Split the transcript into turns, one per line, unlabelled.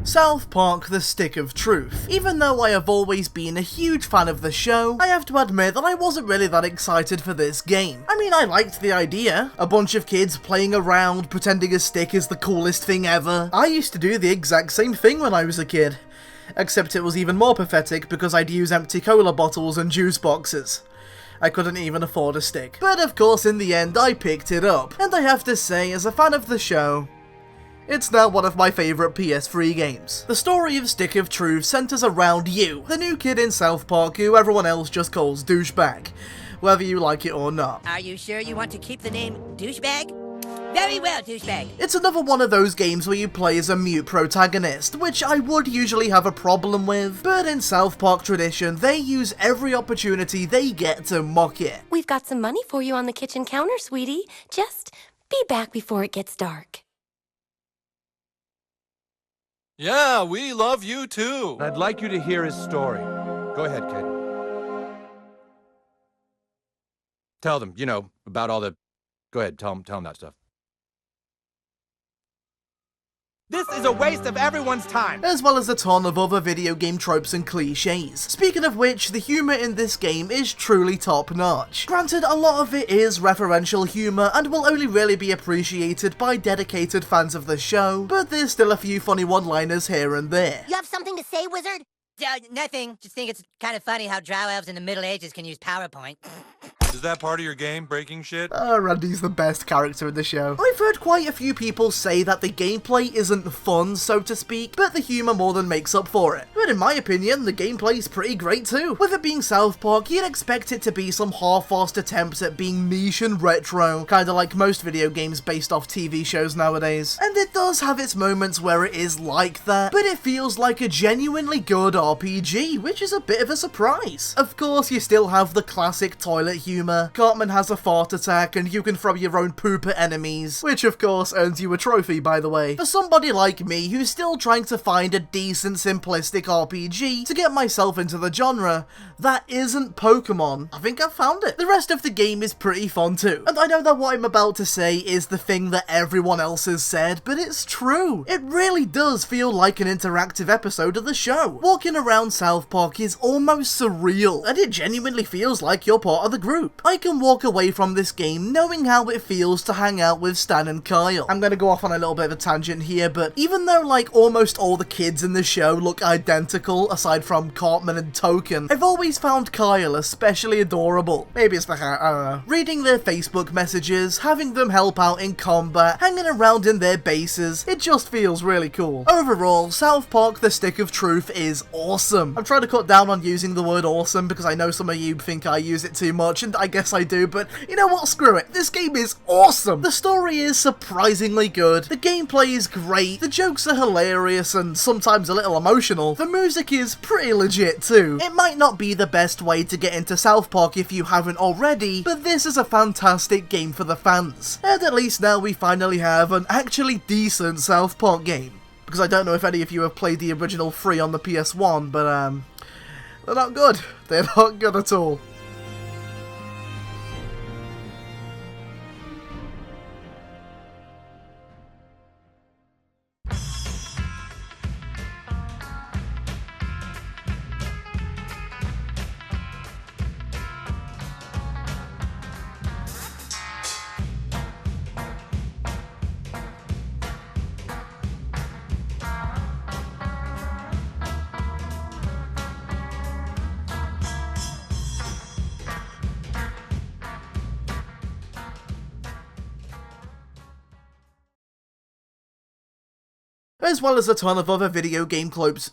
South Park: The Stick of Truth. Even though I have always been a huge fan of the show, I have to admit that I wasn't really that excited for this game. I mean, I liked the idea. A bunch of kids playing around, pretending a stick is the coolest thing ever. I used to do the exact same thing when I was a kid. Except it was even more pathetic because I'd use empty cola bottles and juice boxes. I couldn't even afford a stick. But of course, in the end, I picked it up. And I have to say, as a fan of the show, it's now one of my favourite PS3 games. The story of Stick of Truth centres around you, the new kid in South Park who everyone else just calls Douchebag, whether you like it or not.
Are you sure you want to keep the name Douchebag? Very well, Douchebag.
It's another one of those games where you play as a mute protagonist, which I would usually have a problem with, but in South Park tradition, they use every opportunity they get to mock it.
We've got some money for you on the kitchen counter, sweetie. Just be back before it gets dark.
Yeah, we love you too.
I'd like you to hear his story. Go ahead, kid. Tell them, about all the... Go ahead, tell them that stuff. This is a waste of everyone's time!
As well as a ton of other video game tropes and cliches. Speaking of which, the humour in this game is truly top-notch. Granted, a lot of it is referential humour and will only really be appreciated by dedicated fans of the show, but there's still a few funny one-liners here and there.
You have something to say, Wizard? Nothing. Just think it's kind of funny how drow elves in the Middle Ages can use PowerPoint.
Is that part of your game, breaking shit?
Randy's the best character in the show. I've heard quite a few people say that the gameplay isn't fun, so to speak, but the humour more than makes up for it. But in my opinion, the gameplay's pretty great too. With it being South Park, you'd expect it to be some half-assed attempts at being niche and retro, kinda like most video games based off TV shows nowadays. And it does have its moments where it is like that, but it feels like a genuinely good RPG, which is a bit of a surprise. Of course, you still have the classic toilet humour. Cartman has a fart attack and you can throw your own poop at enemies, which of course earns you a trophy, by the way. For somebody like me who's still trying to find a decent simplistic RPG to get myself into the genre, that isn't Pokemon. I think I've found it. The rest of the game is pretty fun too. And I know that what I'm about to say is the thing that everyone else has said, but it's true. It really does feel like an interactive episode of the show. Walking around South Park is almost surreal, and it genuinely feels like you're part of the group. I can walk away from this game knowing how it feels to hang out with Stan and Kyle. I'm gonna go off on a little bit of a tangent here, but even though like almost all the kids in the show look identical, aside from Cartman and Token, I've always found Kyle especially adorable. Maybe it's the hair, I don't know. Reading their Facebook messages, having them help out in combat, hanging around in their bases, it just feels really cool. Overall, South Park: The Stick of Truth is awesome. I'm trying to cut down on using the word awesome because I know some of you think I use it too much, and I guess I do, but you know what, screw it. This game is awesome! The story is surprisingly good, the gameplay is great, the jokes are hilarious and sometimes a little emotional, the music is pretty legit too. It might not be the best way to get into South Park if you haven't already, but this is a fantastic game for the fans. And at least now we finally have an actually decent South Park game. Because I don't know if any of you have played the original 3 on the PS1, but they're not good. They're not good at all. As well as a ton of other video game clopes.